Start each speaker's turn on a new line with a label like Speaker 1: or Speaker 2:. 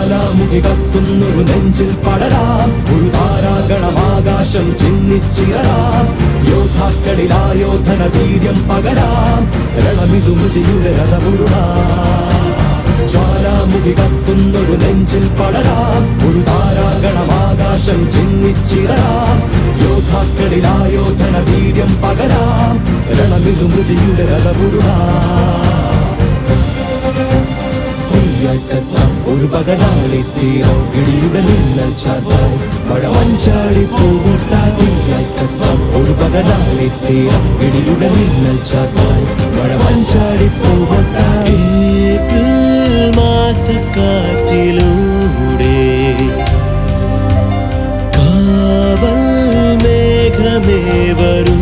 Speaker 1: ജ്വാലാമുഖി കത്തുന്നൊരു നെഞ്ചിൽ പടരാം, ഒരു താരാഗണമാകാശം ചിന്നിച്ചിറരാം. യോദ്ധാക്കളിലായോധന വീര്യം പകരാം, രണമിതു മൃതിയുടെ രഥമുരുളാം. ജ്വാലാമുഖി കത്തുന്നൊരു നെഞ്ചിൽ പടരാം, ഒരു താരാഗണമാകാശം ചിന്നിച്ചിറരാം. യോദ്ധാക്കളിലായോധന വീര്യം പകരാം, രണമിതു മൃതിയുടെ രഥമുരുളാം. ഒരു പകലാളി തീരം ഇടിയുടെ മിന്നൽ ചാർത്തായി മഴമഞ്ചാടി പൂവൊട്ടായി. ഒരു പകലാളി തീരം ഇടിയുടെ മിന്നൽ ചാർത്തായി മഴമഞ്ചാടി പൂവൊട്ടായി.
Speaker 2: ഏപ്രിൽ മാസക്കാറ്റിലൂടെ കാവൽ മേഘമേ വരൂ,